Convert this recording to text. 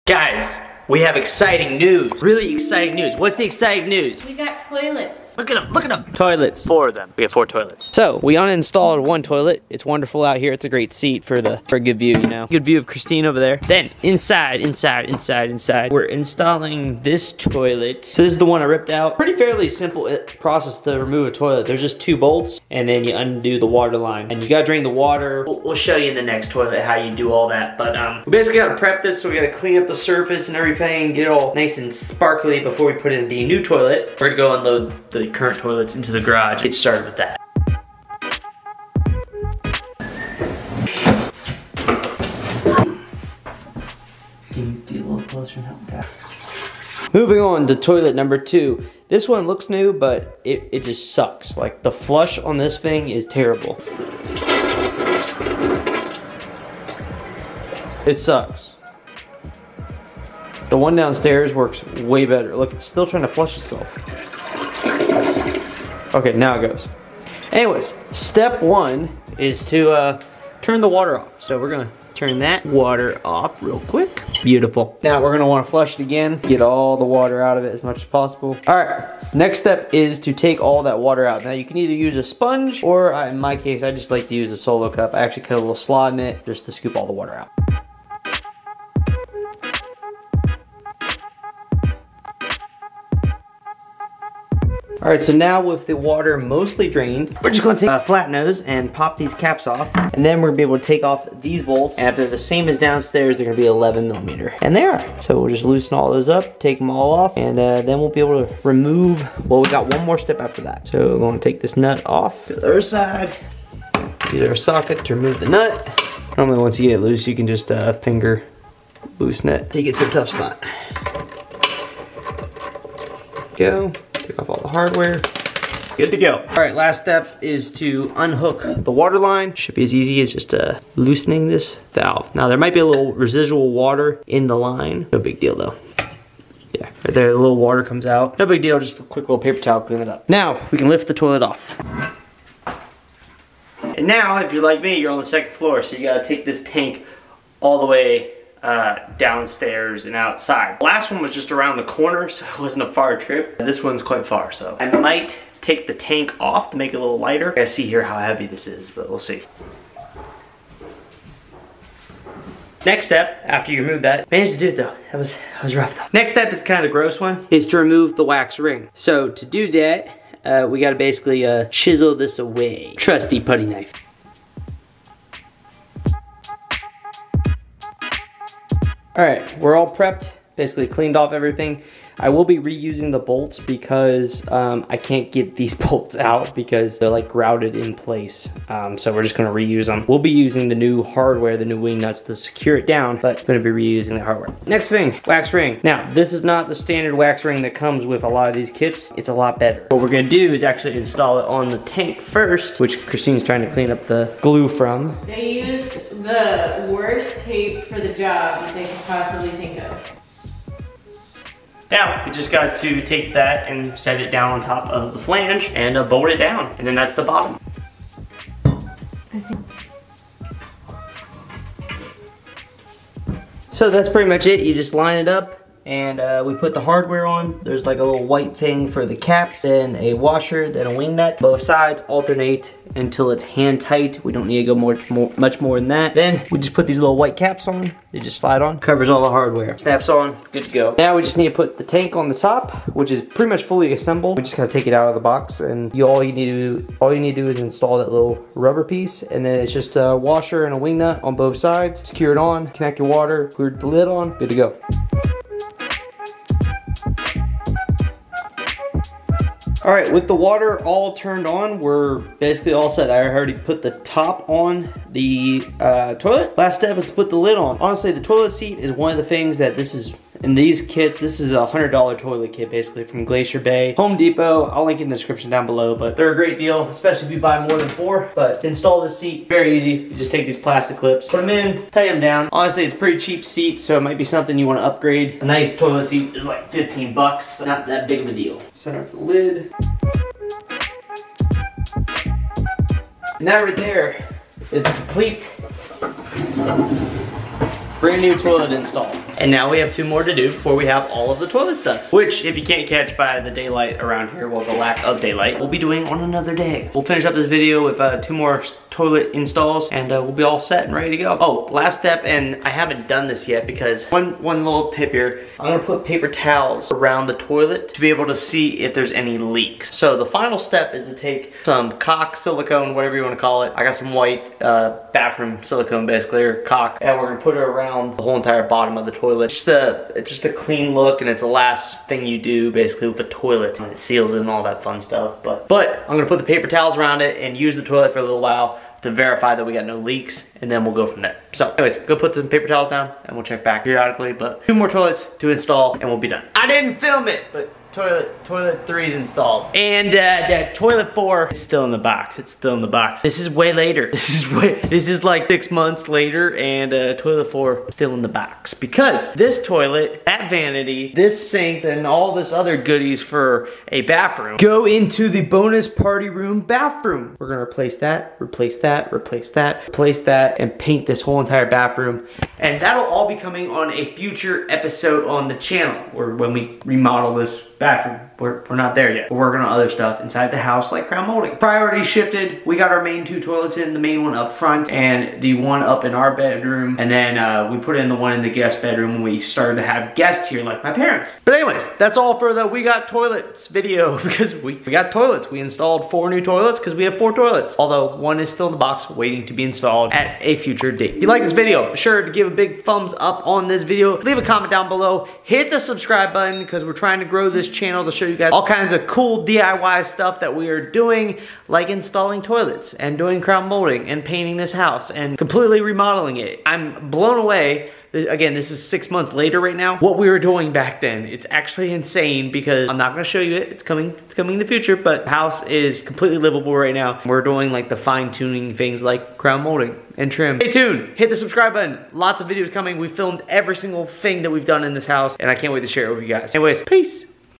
Guys, we have exciting news. Really exciting news. What's the exciting news? We got toilets. Look at them, look at them. Toilets. 4 of them. We have 4 toilets. So, we uninstalled 1 toilet. It's wonderful out here. It's a great seat for a good view, you know. Good view of Christine over there. Then, inside, we're installing this toilet. So this is the one I ripped out. Pretty fairly simple process to remove a toilet. There's just 2 bolts, and then you undo the water line. And you gotta drain the water. We'll show you in the next toilet how you do all that. But we basically gotta prep this, so we gotta clean up the surface and everything, get it all nice and sparkly before we put in the new toilet. We're gonna go unload the current toilets into the garage. Get started with that. Can you be a little closer now? Okay. Moving on to toilet number 2. This one looks new, but it just sucks. Like, the flush on this thing is terrible. It sucks. The one downstairs works way better. Look, it's still trying to flush itself. Okay, now it goes. Anyways, step 1 is to turn the water off. So we're gonna turn that water off real quick. Beautiful. Now we're gonna wanna flush it again, get all the water out of it as much as possible. All right, next step is to take all that water out. Now you can either use a sponge, or in my case, I just like to use a solo cup. I actually cut a little slot in it just to scoop all the water out. All right, so now with the water mostly drained, we're just gonna take a flat nose and pop these caps off. And then we're gonna be able to take off these bolts. And if they're the same as downstairs, they're gonna be 11mm. And they are. So we'll just loosen all those up, take them all off, and then we'll be able to remove, well, we got one more step after that. So we're gonna take this nut off to the other side. Use our socket to remove the nut. Normally once you get it loose, you can just finger loosen it till you get to a tough spot. Go. Take off all the hardware. Good to go. All right, last step is to unhook the water line. Should be as easy as just loosening this valve. Now there might be a little residual water in the line. No big deal though. Yeah, right there, the little water comes out. No big deal, just a quick little paper towel, clean it up. Now, we can lift the toilet off. And now, if you're like me, you're on the 2nd floor, so you gotta take this tank all the way downstairs and outside. The last one was just around the corner, so it wasn't a far trip. This one's quite far, so I might take the tank off to make it a little lighter. I gotta see here how heavy this is, but we'll see. Next step, after you remove that, managed to do it though. That was rough though. Next step is kind of the gross one, is to remove the wax ring. So to do that, we gotta basically chisel this away. Trusty putty knife. All right, we're all prepped, basically cleaned off everything. I will be reusing the bolts because I can't get these bolts out because they're like grouted in place. So we're just gonna reuse them. We'll be using the new hardware, the new wing nuts to secure it down, but gonna be reusing the hardware. Next thing, wax ring. Now, this is not the standard wax ring that comes with a lot of these kits. It's a lot better. What we're gonna do is actually install it on the tank first, which Christine's trying to clean up the glue from. They used the worst tape for the job that they could possibly think of. Now, we just got to take that and set it down on top of the flange and bolt it down. And then that's the bottom. So that's pretty much it. You just line it up and we put the hardware on. There's like a little white thing for the caps, then a washer, then a wing nut. Both sides alternate until it's hand tight. We don't need to go much more than that. Then we just put these little white caps on. They just slide on, covers all the hardware. Snaps on, good to go. Now we just need to put the tank on the top, which is pretty much fully assembled. We just gotta take it out of the box, and all you need to do is install that little rubber piece, and then it's just a washer and a wing nut on both sides. Secure it on, connect your water, glue the lid on, good to go. All right, with the water all turned on, we're basically all set. I already put the top on the toilet. Last step is to put the lid on. Honestly, the toilet seat is one of the things that this is, in these kits, this is a $100 toilet kit basically from Glacier Bay. Home Depot, I'll link in the description down below, but they're a great deal, especially if you buy more than 4. But to install this seat, very easy. You just take these plastic clips, put them in, tighten them down. Honestly, it's a pretty cheap seat, so it might be something you want to upgrade. A nice toilet seat is like 15 bucks, not that big of a deal. Center up the lid. And that right there is a complete brand new toilet install. And now we have 2 more to do before we have all of the toilet stuff. Which, if you can't catch by the daylight around here, well, the lack of daylight, we'll be doing on another day. We'll finish up this video with 2 more toilet installs, and we'll be all set and ready to go. Oh, last step, and I haven't done this yet because one little tip here, I'm gonna put paper towels around the toilet to be able to see if there's any leaks. So the final step is to take some caulk, silicone, whatever you wanna call it. I got some white bathroom silicone basically, or caulk, and we're gonna put it around the whole entire bottom of the toilet. It's just a clean look, and it's the last thing you do basically with the toilet. And it seals it and all that fun stuff. But I'm gonna put the paper towels around it and use the toilet for a little while to verify that we got no leaks, and then we'll go from there. So anyways, go put some paper towels down and we'll check back periodically, but 2 more toilets to install and we'll be done. I didn't film it, but toilet 3 is installed. And toilet 4 is still in the box. It's still in the box. This is way later. This is like 6 months later, and toilet 4 still in the box. Because this toilet, that vanity, this sink, and all this other goodies for a bathroom go into the bonus party room bathroom. We're gonna replace that, replace that, replace that, replace that, and paint this whole entire bathroom. And that'll all be coming on a future episode on the channel, or when we remodel this bathroom. We're not there yet. We're working on other stuff inside the house, like crown molding. Priorities shifted. We got our main 2 toilets in, the main one up front and the one up in our bedroom. And then we put in the one in the guest bedroom when we started to have guests here, like my parents. But anyways, that's all for the We Got Toilets video, because we got toilets. We installed 4 new toilets because we have 4 toilets. Although 1 is still in the box waiting to be installed at a future date. If you like this video, be sure to give a big thumbs up on this video. Leave a comment down below. Hit the subscribe button, because we're trying to grow this channel to show you guys all kinds of cool DIY stuff that we are doing, like installing toilets and doing crown molding and painting this house and completely remodeling it. I'm blown away. Again, this is 6 months later right now. What we were doing back then, it's actually insane, because I'm not gonna show you it. It's coming in the future, but the house is completely livable right now. We're doing like the fine-tuning things like crown molding and trim. Stay tuned, hit the subscribe button. Lots of videos coming. We filmed every single thing that we've done in this house, and I can't wait to share it with you guys. Anyways, peace.